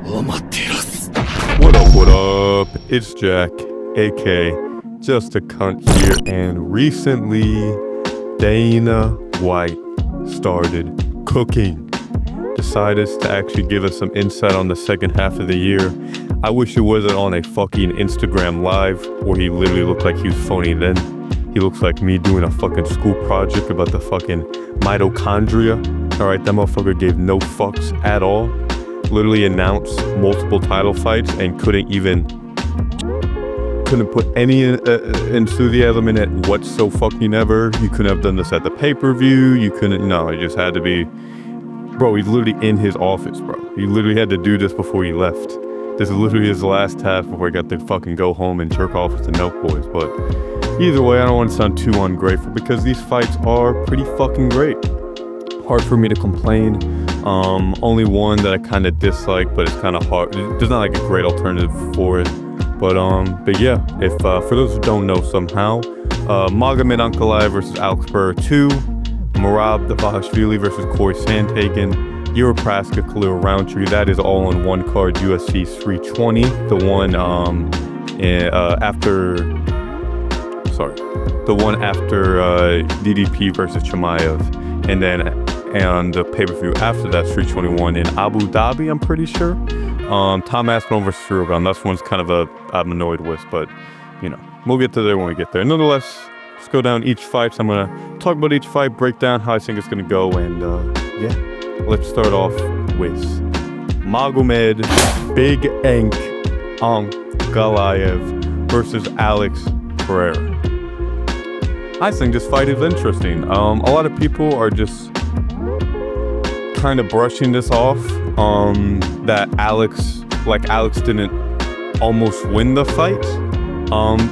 What up? It's Jack, aka Just a Cunt here, and recently Dana White started cooking. Decided to actually give us some insight on the second half of the year. I wish it wasn't on a fucking Instagram live where he literally looked like he was phony then. He looks like me doing a fucking school project about the fucking mitochondria. Alright, that motherfucker gave no fucks at all. Literally announced multiple title fights and couldn't put any enthusiasm in it whatsoever. You couldn't have done this at the pay-per-view. It just had to be, bro, he's literally in his office, bro. He literally had to do this before he left. This is literally his last task before he got to fucking go home and jerk off with the Milk Boys. But either way, I don't want to sound too ungrateful because these fights are pretty fucking great. Hard for me to complain. Only one that I kind of dislike, but it's kind of hard. There's not like a great alternative for it. But yeah, if for those who don't know somehow, Magomed Ankalaev versus Alex Pereira 2, Merab Dvalishvili versus Corey Sandhagen, Yuri Praska, Khalil Roundtree. That is all on one card, UFC 320. The one after DDP versus Chimaev, and then the pay-per-view after that, 321 in Abu Dhabi, I'm pretty sure. Tom Aspinall versus Ciryl. That's one's kind of I'm annoyed with, but we'll get to there when we get there. Nonetheless, let's go down each fight. So I'm gonna talk about each fight, break down how I think it's gonna go, and yeah, let's start off with Magomed Big ANK Ankalaev versus Alex Pereira. I think this fight is interesting. A lot of people are just kind of brushing this off, that Alex didn't almost win the fight.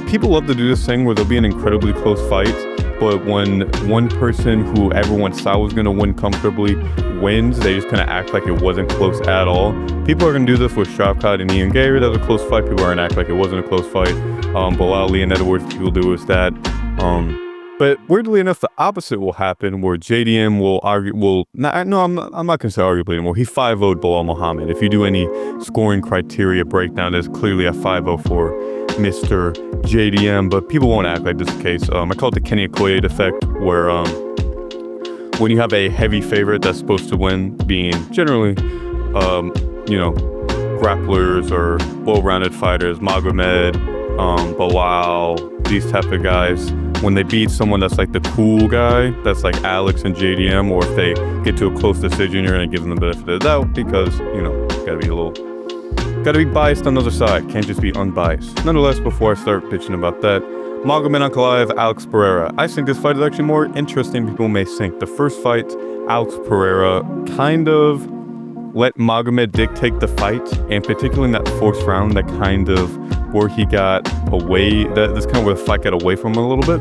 People love to do this thing where there'll be an incredibly close fight, but when one person who everyone saw was going to win comfortably wins, they just kind of act like it wasn't close at all. People are going to do this with Shavkat and Ian Gary. That was a close fight. People are going to act like it wasn't a close fight. Bilal Lee and Edwards, people do is that. But weirdly enough, the opposite will happen, where JDM will argue. I'm not going to say arguably anymore. He 5-0'd Bilal Muhammad. If you do any scoring criteria breakdown, there's clearly a 5-0 for Mr. JDM, but people won't act like this is the case. I call it the Kenny Okoye effect, where when you have a heavy favorite that's supposed to win, being generally, grapplers or well-rounded fighters, Magomed, Bilal, these type of guys. When they beat someone that's like the cool guy, that's like Alex and JDM, or if they get to a close decision, you're gonna give them the benefit of the doubt because, gotta be biased on the other side. Can't just be unbiased. Nonetheless, before I start bitching about that, Magomed Ankalaev, Alex Pereira. I think this fight is actually more interesting than people may think. The first fight, Alex Pereira kind of let Magomed dictate the fight, and particularly in that fourth round, that kind of where he got away, that's kind of where the fight got away from him a little bit.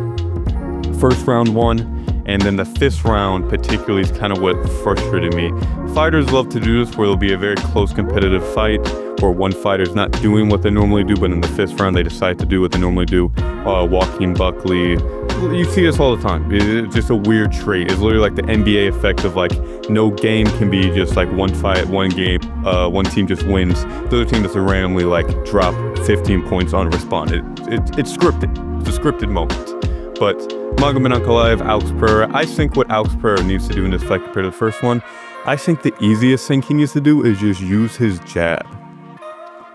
First round won, and then the fifth round particularly is kind of what frustrated me. Fighters love to do this where there'll be a very close competitive fight where one fighter's not doing what they normally do, but in the fifth round they decide to do what they normally do. Joaquin Buckley, you see this all the time. It's just a weird trait. It's literally like the NBA effect of like no game can be just like one fight, one game, one team just wins. The other team doesn't randomly like drop 15 points unresponded. It's scripted. It's a scripted moment. But Magomed Ankalaev, Alex Pereira, I think what Alex Pereira needs to do in this fight compared to the first one, I think the easiest thing he needs to do is just use his jab.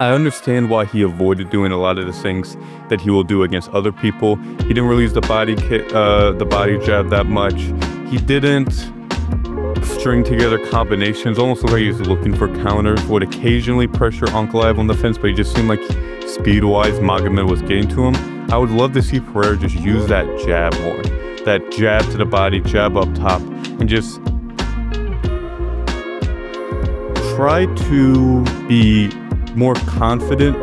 I understand why he avoided doing a lot of the things that he will do against other people. He didn't really use the body jab that much. He didn't string together combinations. Almost looked like he was looking for counters. Would occasionally pressure Ankalaev on the fence, but he just seemed like speed-wise Magomed was getting to him. I would love to see Pereira just use that jab more. That jab to the body, jab up top, and just try to be more confident.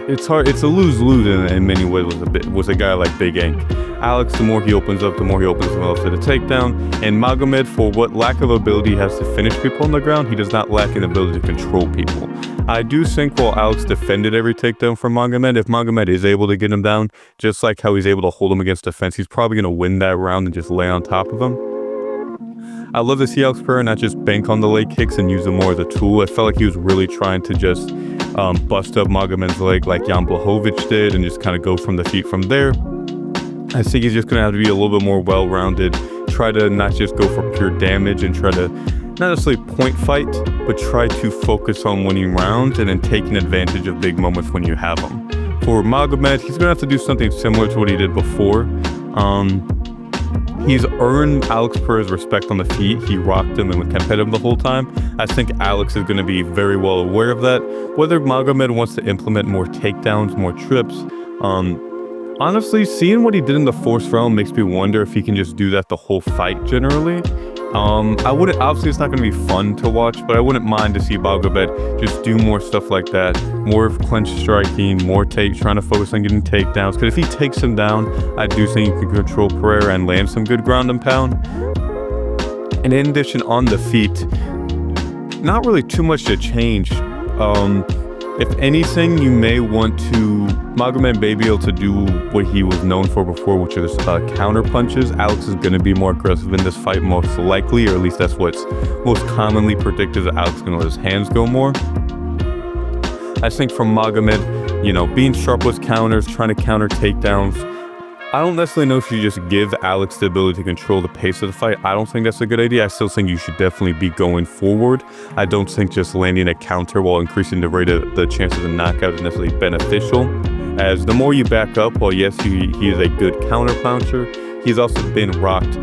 It's hard. It's a lose-lose in many ways with a guy like Big ANK. Alex, the more he opens up, the more he opens himself to the takedown. And Magomed, for what lack of ability he has to finish people on the ground, he does not lack an ability to control people. I do think while Alex defended every takedown from Magomed, if Magomed is able to get him down, just like how he's able to hold him against the fence, he's probably going to win that round and just lay on top of him. I love to see Alex Pereira not just bank on the leg kicks and use them more as a tool. I felt like he was really trying to just bust up Magomed's leg like Jan Blachowicz did and just kind of go from the feet from there. I think he's just going to have to be a little bit more well-rounded, try to not just go for pure damage and try to not necessarily point fight, but try to focus on winning rounds and then taking advantage of big moments when you have them. For Magomed, he's going to have to do something similar to what he did before. He's earned Alex Pereira's respect on the feet. He rocked him and was competitive the whole time. I think Alex is going to be very well aware of that. Whether Magomed wants to implement more takedowns, more trips, honestly, seeing what he did in the fourth round makes me wonder if he can just do that the whole fight generally. Obviously it's not going to be fun to watch, but I wouldn't mind to see Magomed just do more stuff like that, more clinch striking, more trying to focus on getting takedowns, because if he takes him down, I do think he can control Pereira and land some good ground and pound. And in addition, on the feet, not really too much to change. If anything, you may want to, Magomed may be able to do what he was known for before, which is counter punches. Alex is going to be more aggressive in this fight, most likely, or at least that's what's most commonly predicted, that Alex is going to let his hands go more. I think from Magomed, you know, being sharp with counters, trying to counter takedowns, I don't necessarily know if you just give Alex the ability to control the pace of the fight. I don't think that's a good idea. I still think you should definitely be going forward. I don't think just landing a counter while increasing the rate of the chances of knockout is necessarily beneficial. As the more you back up, while yes, he is a good counter puncher, he's also been rocked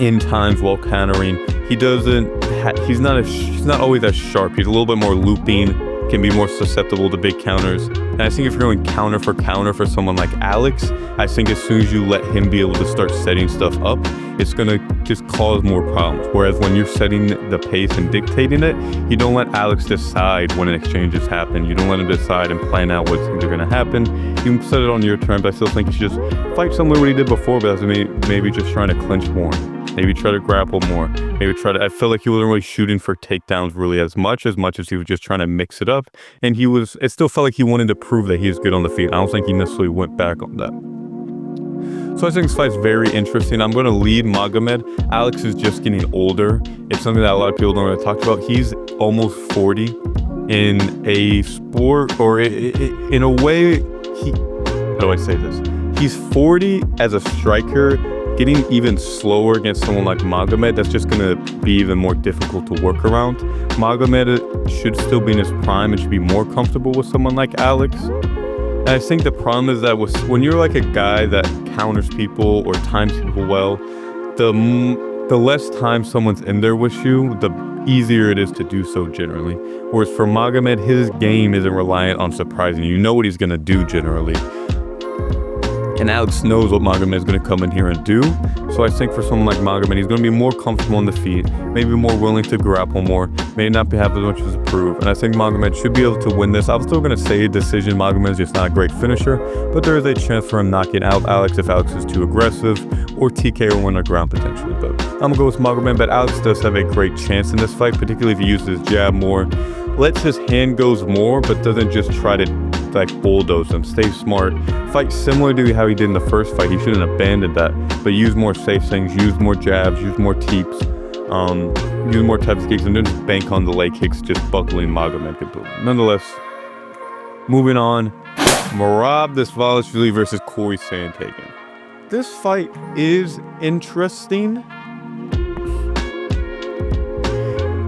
in times while countering. He's not always as sharp. He's a little bit more looping, can be more susceptible to big counters. And I think if you're going counter for someone like Alex, I think as soon as you let him be able to start setting stuff up, it's going to just cause more problems. Whereas when you're setting the pace and dictating it, you don't let Alex decide when an exchanges happen. You don't let him decide and plan out what things are going to happen. You can set it on your terms. I still think you should just fight similar to what he did before, but maybe just trying to clinch more. Maybe try to grapple more. I feel like he wasn't really shooting for takedowns really as much as he was just trying to mix it up. And it still felt like he wanted to prove that he is good on the feet. I don't think he necessarily went back on that. So I think this fight's very interesting. I'm going to lead Magomed. Alex is just getting older. It's something that a lot of people don't really talk about. He's almost 40 in a sport, or in a way, how do I say this? He's 40 as a striker, getting even slower against someone like Magomed. That's just going to be even more difficult to work around. Magomed should still be in his prime and should be more comfortable with someone like Alex. And I think the problem is that when you're like a guy that counters people or times people well, the less time someone's in there with you, the easier it is to do so generally. Whereas for Magomed, his game isn't reliant on surprising. You know what he's going to do generally. And Alex knows what Magomed is going to come in here and do. So I think for someone like Magomed, he's going to be more comfortable on the feet, maybe more willing to grapple more, may not have as much as prove. And I think Magomed should be able to win this. I'm still going to say decision. Magomed is just not a great finisher, but there is a chance for him knocking out Alex if Alex is too aggressive, or TK or win the ground potentially. But I'm going to go with Magomed, but Alex does have a great chance in this fight, particularly if he uses his jab more, lets his hand goes more, but doesn't just try to like bulldoze him. Stay smart. Fight similar to how he did in the first fight. He shouldn't abandon that, but use more safe things, use more jabs, use more teeps, use more types of kicks, and don't just bank on the leg kicks, just buckling Magomed completely. Nonetheless, moving on, Merab Dvalishvili versus Corey Sandhagen. This fight is interesting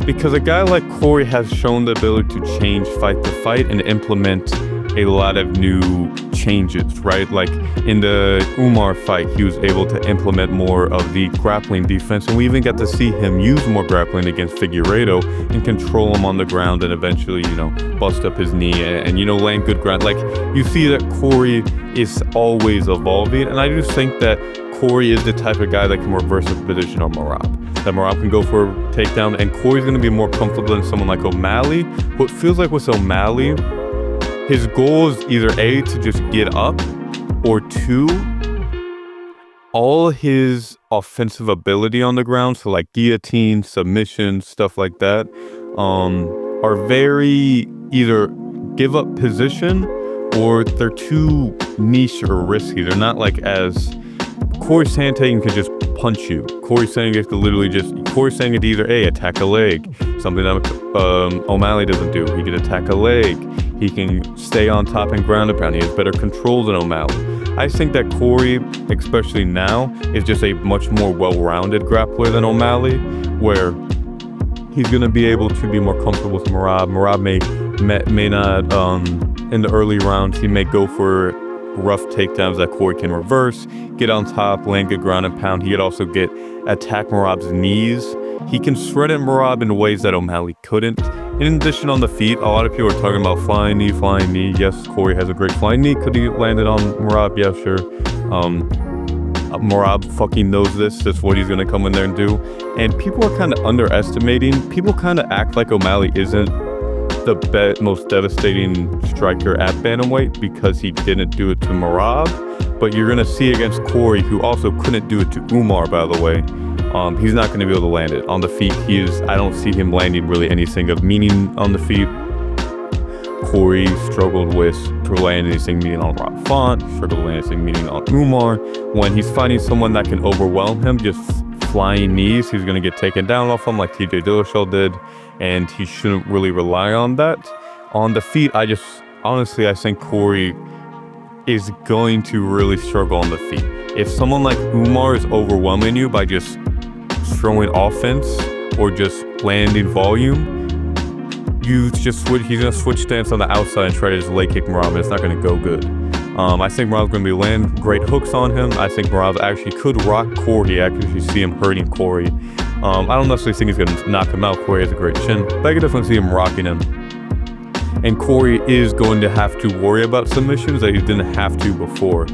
because a guy like Corey has shown the ability to change fight to fight and implement a lot of new changes, right? Like in the Umar fight, he was able to implement more of the grappling defense, and we even got to see him use more grappling against Figueiredo and control him on the ground and eventually, bust up his knee and land good ground. Like, you see that Corey is always evolving, and I just think that Corey is the type of guy that can reverse the position on Merab. That Merab can go for a takedown, and Corey's going to be more comfortable than someone like O'Malley. What feels like with O'Malley, his goal is either A, to just get up, or 2, all his offensive ability on the ground, so like guillotine, submission, stuff like that, are very either give up position or they're too niche or risky. They're not like as... Corey Sandhagen can just punch you. Corey Sandhagen could literally Corey Sandhagen could either attack a leg, something that O'Malley doesn't do. He can attack a leg. He can stay on top and ground and pound. He has better control than O'Malley. I think that Corey, especially now, is just a much more well-rounded grappler than O'Malley, where he's going to be able to be more comfortable with Merab. Merab may not, in the early rounds, he may go for rough takedowns that Corey can reverse, get on top, land good ground and pound. He could also attack Merab's knees. He can shred at Merab in ways that O'Malley couldn't. In addition, on the feet, a lot of people are talking about flying knee. Yes, Corey has a great flying knee. Could he land it on Merab? Yeah, sure. Merab fucking knows this. That's what he's going to come in there and do. And people are kind of underestimating. People kind of act like O'Malley isn't the most devastating striker at bantamweight because he didn't do it to Merab. But you're going to see against Corey, who also couldn't do it to Umar, by the way. He's not going to be able to land it. On the feet, I don't see him landing really anything of meaning on the feet. Corey struggled to land anything meaning on Rob Font, struggled to land anything meaning on Umar. When he's fighting someone that can overwhelm him, just flying knees, he's going to get taken down off him like TJ Dillashaw did, and he shouldn't really rely on that. On the feet, I think Corey is going to really struggle on the feet. If someone like Umar is overwhelming you by just throwing offense or just landing volume, he's gonna switch stance on the outside and try to just leg kick Merab, and it's not gonna go good. I think Merab's gonna be landing great hooks on him. I think Merab actually could rock Corey. I can actually see him hurting Corey. I don't necessarily think he's gonna knock him out. Corey has a great chin, but I can definitely see him rocking him. And Corey is going to have to worry about submissions that he didn't have to before.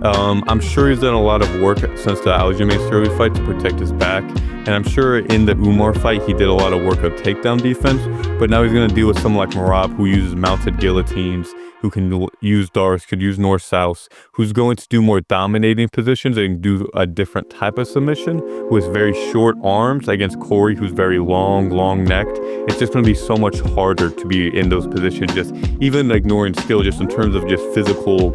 I'm sure he's done a lot of work since the Aljamain Sterling fight to protect his back. And I'm sure in the Umar fight, he did a lot of work of takedown defense. But now he's going to deal with someone like Merab, who uses mounted guillotines, who can use darts, could use north-south, who's going to do more dominating positions and do a different type of submission with very short arms against Corey, who's very long-necked. It's just going to be so much harder to be in those positions, just even ignoring skill, just in terms of just physical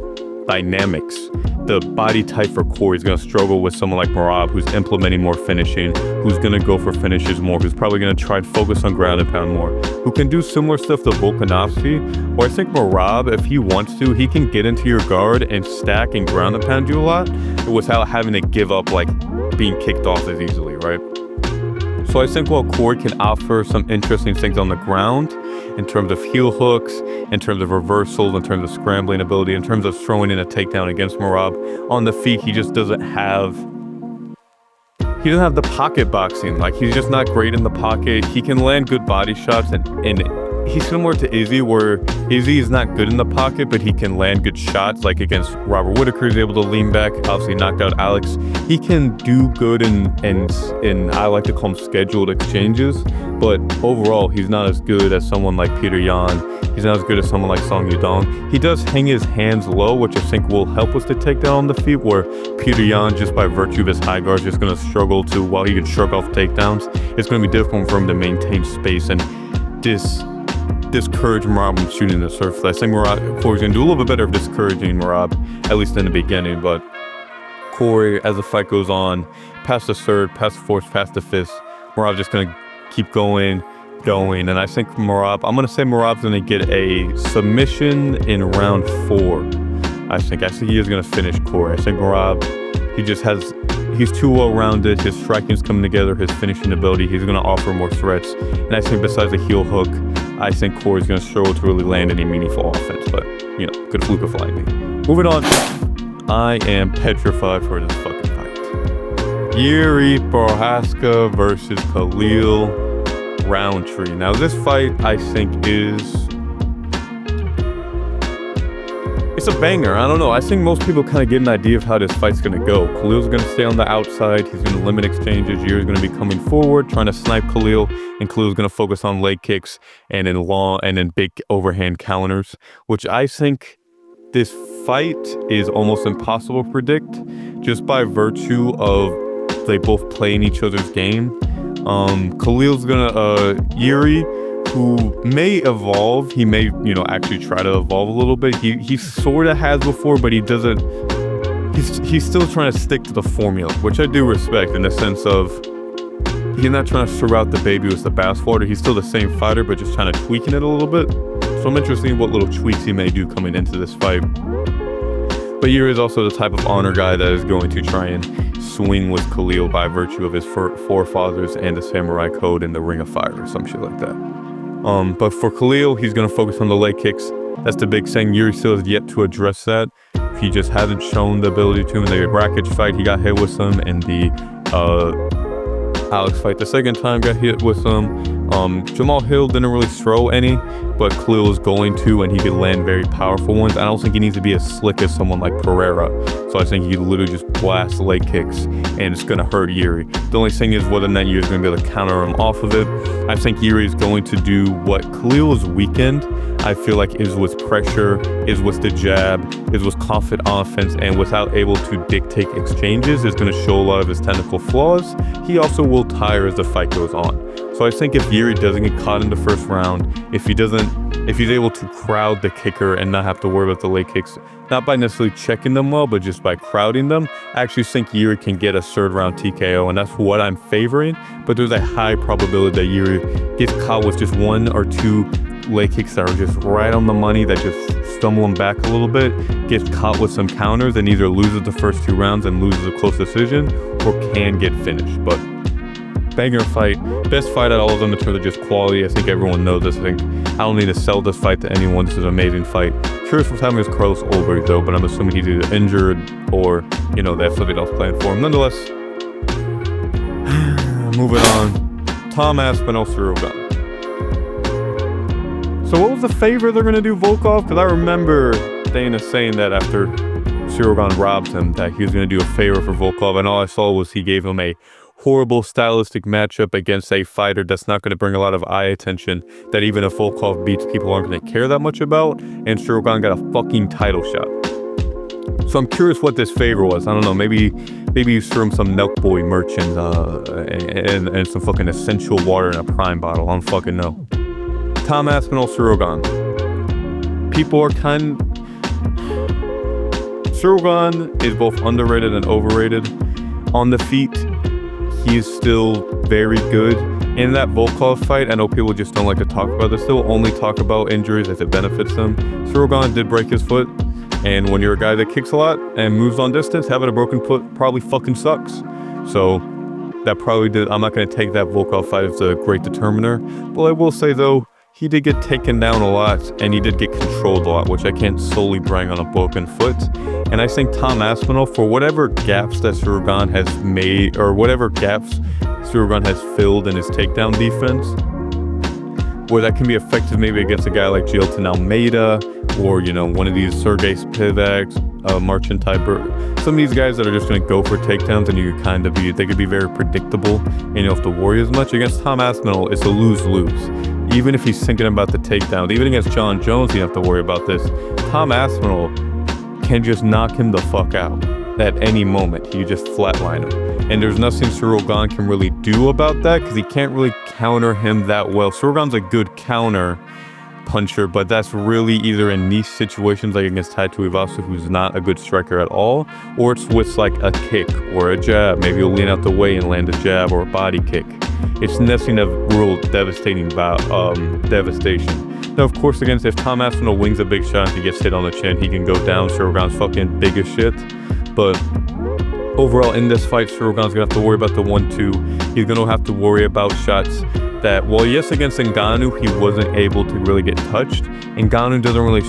dynamics. The body type for Corey is going to struggle with someone like Merab, who's implementing more finishing, who's going to go for finishes more, who's probably going to try to focus on ground and pound more, who can do similar stuff to Volkanovski. Or I think Merab, if he wants to, he can get into your guard and stack and ground and pound you a lot without having to give up, like being kicked off as easily, right? So I think while Corey can offer some interesting things on the ground, in terms of heel hooks, in terms of reversals, in terms of scrambling ability, in terms of throwing in a takedown against Merab, on the feet, he just doesn't have the pocket boxing. Like, he's just not great in the pocket. He can land good body shots, and he's similar to Izzy, where Izzy is not good in the pocket, but he can land good shots. Like against Robert Whittaker, he's able to lean back, obviously knocked out Alex. He can do good in I like to call them scheduled exchanges, but overall, he's not as good as someone like Peter Yan. He's not as good as someone like Song Yudong. He does hang his hands low, which I think will help with the takedown on the feet, where Peter Yan, just by virtue of his high guard, is just going to struggle to, while he can shrug off takedowns, it's going to be difficult for him to maintain space and discourage Merab from shooting the surface. I think Corey's going to do a little bit better of discouraging Merab, at least in the beginning, but Corey, as the fight goes on, past the third, past the fourth, past the fifth, Merab's just going to keep going, and I think I'm going to say Merab's going to get a submission in round 4. I think he is going to finish Corey. I think Merab, he's too well-rounded, his striking's coming together, his finishing ability, he's going to offer more threats, and I think besides the heel hook, I think Corey's going to struggle to really land any meaningful offense, but, good fluke of lightning. Moving on, I am petrified for this fucking fight. Jiří Procházka versus Khalil Roundtree. Now, this fight, I think, it's a banger. I don't know. I think most people kind of get an idea of how this fight's going to go. Khalil's going to stay on the outside. He's going to limit exchanges. Jiří's going to be coming forward, trying to snipe Khalil, and Khalil's going to focus on leg kicks and in big overhand counters, which I think this fight is almost impossible to predict just by virtue of they both play in each other's game. Khalil's Jiří, who may evolve, he may, actually try to evolve a little bit. He sort of has before, but he doesn't he's still trying to stick to the formula, which I do respect in the sense of he's not trying to throw out the baby with the bathwater. He's still the same fighter, but just kind of tweaking it a little bit. So I'm interested in what little tweaks he may do coming into this fight. But Yuri is also the type of honor guy that is going to try and swing with Khalil by virtue of his forefathers and the samurai code in the Ring of Fire or some shit like that. But for Khalil, he's going to focus on the leg kicks. That's the big thing. Yuri still has yet to address that. He just hasn't shown the ability to in the bracket fight. He got hit with some in the Alex fight. The second time got hit with some. Jamal Hill didn't really throw any, but Khalil is going to, and he could land very powerful ones. I don't think he needs to be as slick as someone like Pereira. So I think he literally just blasts leg kicks, and it's going to hurt Yuri. The only thing is whether or not Yuri's going to be able to counter him off of it. I think Yuri is going to do what Khalil's weakened, I feel like, is with pressure, is with the jab, is with confident offense, and without able to dictate exchanges, is going to show a lot of his technical flaws. He also will tire as the fight goes on. So I think if Yuri doesn't get caught in the first round, if he's able to crowd the kicker and not have to worry about the leg kicks, not by necessarily checking them well, but just by crowding them, I actually think Yuri can get a third round TKO, and that's what I'm favoring. But there's a high probability that Yuri gets caught with just one or two leg kicks that are just right on the money, that just stumble him back a little bit, gets caught with some counters, and either loses the first 2 rounds and loses a close decision, or can get finished. But banger fight, best fight out of all of them in terms of just quality. I think everyone knows this. I don't need to sell this fight to anyone. This is an amazing fight. Curious what's happening with Carlos Ulberg though, but I'm assuming he's either injured or, you know, they have something else planned for him. Nonetheless, moving on. Tom Aspinall, Ciryl Gane. So what was the favor they're going to do Volkov? Because I remember Dana saying that after Ciryl Gane robbed him, that he was going to do a favor for Volkov, and all I saw was he gave him a horrible stylistic matchup against a fighter that's not going to bring a lot of eye attention, that even if Volkov beats, people aren't going to care that much about, and Ciryl Gane got a fucking title shot. So I'm curious what this favor was. I don't know, maybe you threw him some Milk Boy merch and some fucking essential water in a Prime bottle. I don't fucking know. Tom Aspinall, Ciryl Gane. People are Ciryl Gane is both underrated and overrated. On the feet, he is still very good. In that Volkov fight, I know people just don't like to talk about this. They'll only talk about injuries if it benefits them. Ciryl Gane did break his foot, and when you're a guy that kicks a lot and moves on distance, having a broken foot probably fucking sucks. So that probably did. I'm not going to take that Volkov fight as a great determiner, but I will say though, he did get taken down a lot, and he did get controlled a lot, which I can't solely bring on a broken foot. And I think Tom Aspinall, for whatever gaps that Ciryl Gane has made, or whatever gaps Ciryl Gane has filled in his takedown defense, where that can be effective maybe against a guy like Jailton Almeida, or, you know, one of these Sergey Spivaks, Marcin type, or some of these guys that are just going to go for takedowns, and you kind of they could be very predictable, and you don't have to worry as much. Against Tom Aspinall, it's a lose-lose. Even if he's thinking about the takedown, even against John Jones, you don't have to worry about this. Tom Aspinall can just knock him the fuck out at any moment. You just flatline him. And there's nothing Ciryl Gane can really do about that, because he can't really counter him that well. Ciryl Gane's a good counter puncher, but that's really either in niche situations like against Tai Tuivasa, who's not a good striker at all, or it's with like a kick or a jab. Maybe he'll lean out the way and land a jab or a body kick. It's nothing of real devastation. Now, of course, against if Tom Aspinall wings a big shot and he gets hit on the chin, he can go down. Ciryl Gane's fucking big as shit. But overall, in this fight, Ciryl Gane's gonna have to worry about the 1-2. He's gonna have to worry about shots that, well, yes, against Ngannou, he wasn't able to really get touched. Ngannou doesn't really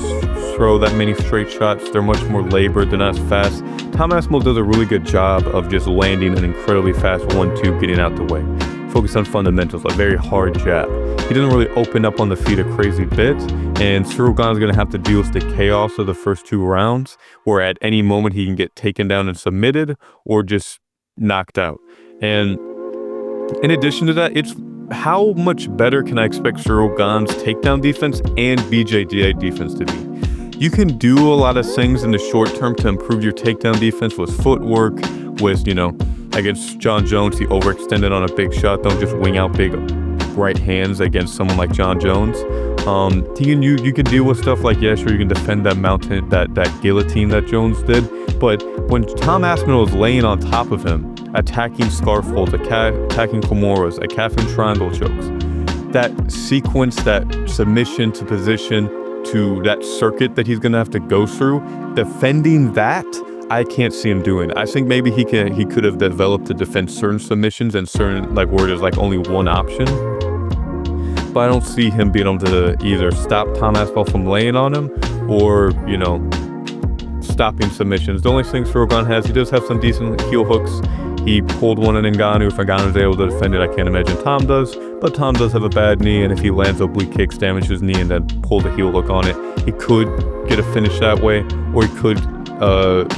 throw that many straight shots. They're much more labored, they're not as fast. Tom Aspinall does a really good job of just landing an incredibly fast 1-2, getting out the way. Focus on fundamentals, a very hard jab. He doesn't really open up on the feet a crazy bit, and Ciryl Gane's going to have to deal with the chaos of the first 2 rounds, where at any moment he can get taken down and submitted, or just knocked out. And in addition to that, it's how much better can I expect Ciryl Gane's takedown defense and BJJ defense to be? You can do a lot of things in the short term to improve your takedown defense with footwork, with, you know, against John Jones, he overextended on a big shot. Don't just wing out big right hands against someone like John Jones. You can deal with stuff like, yeah, sure, you can defend that mountain, that guillotine that Jones did, but when Tom Aspinall is laying on top of him, attacking scarf holds, attacking Kimuras, attacking triangle chokes, that sequence, that submission to position, to that circuit that he's gonna have to go through, defending that, I can't see him doing. I think maybe he could have developed to defend certain submissions and certain, like, where there's like only one option. But I don't see him being able to either stop Tom Aspinall from laying on him or, you know, stopping submissions. The only thing Ciryl Gane has, he does have some decent heel hooks. He pulled one in Ngannou. If Ngannou is able to defend it, I can't imagine Tom does. But Tom does have a bad knee, and if he lands oblique kicks, damage his knee, and then pull the heel hook on it, he could get a finish that way, or he could hurt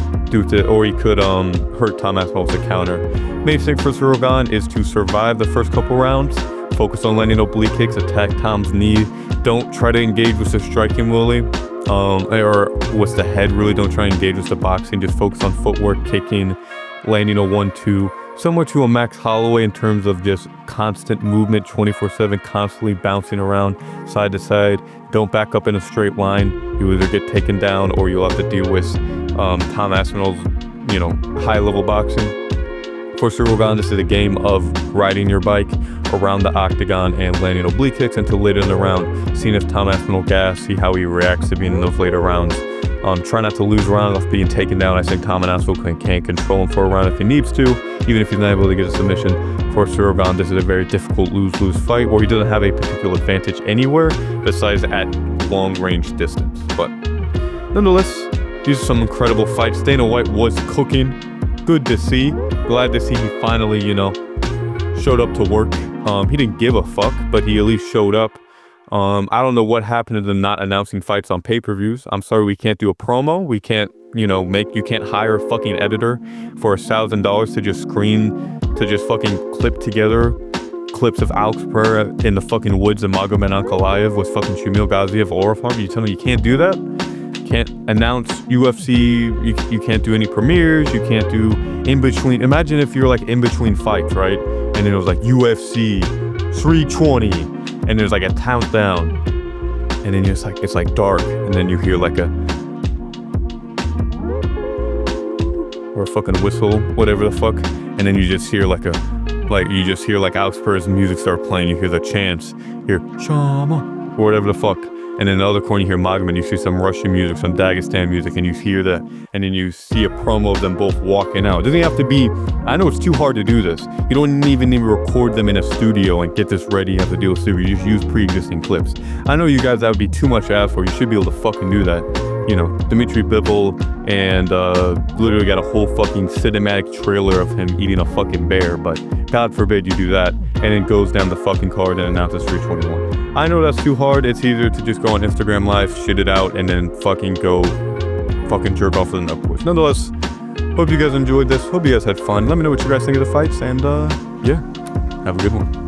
Tom Aspinall with a counter. Main thing for Ciryl Gane is to survive the first couple rounds. Focus on landing oblique kicks, attack Tom's knee. Don't try to engage with the striking, really. Or with the head, really. Don't try to engage with the boxing. Just focus on footwork, kicking, landing a 1-2. Similar to a Max Holloway in terms of just constant movement, 24/7, constantly bouncing around side to side. Don't back up in a straight line. You either get taken down or you'll have to deal with Tom Aspinall's, you know, high-level boxing. For Ciryl Gane, this is a game of riding your bike around the octagon and landing oblique kicks until later in the round, seeing if Tom Aspinall gas, see how he reacts to being in those later rounds. Try not to lose a round off being taken down. I think Tom Aspinall can control him for a round if he needs to, even if he's not able to get a submission. For Ciryl Gane, this is a very difficult lose-lose fight where he doesn't have a particular advantage anywhere besides at long-range distance. But nonetheless, these are some incredible fights. Dana White was cooking. Good to see. Glad to see he finally, you know, showed up to work. He didn't give a fuck, but he at least showed up. I don't know what happened to them not announcing fights on pay-per-views. I'm sorry, we can't do a promo. We can't, you know, you can't hire a fucking editor for $1,000 to just fucking clip together clips of Alex Pereira in the fucking woods of Magomed Ankalaev with fucking Shamil Gaziev or Farm. You tell me you can't do that? Can't announce UFC, you can't do any premieres, you can't do in-between. Imagine if you're like in-between fights, right? And then it was like UFC 320, and there's like a countdown, and then it's like dark, and then you hear like a fucking whistle, whatever the fuck, and then you just hear like Alex Pereira's music start playing. You hear the chants, you hear Shama or whatever the fuck. And in the other corner, you hear Magomed, you see some Russian music, some Dagestan music, and you hear that, and then you see a promo of them both walking out. It doesn't have to be, I know it's too hard to do this. You don't even need to record them in a studio and get this ready. You have to deal with studio. You just use pre-existing clips. I know you guys, that would be too much to ask for. You should be able to fucking do that. You know, Dmitry Bivol and literally got a whole fucking cinematic trailer of him eating a fucking bear, but God forbid you do that, and it goes down the fucking card and announces 321. I know that's too hard. It's easier to just go on Instagram Live, shit it out, and then fucking go fucking jerk off with an upwards. Nonetheless, hope you guys enjoyed this. Hope you guys had fun. Let me know what you guys think of the fights, and yeah, have a good one.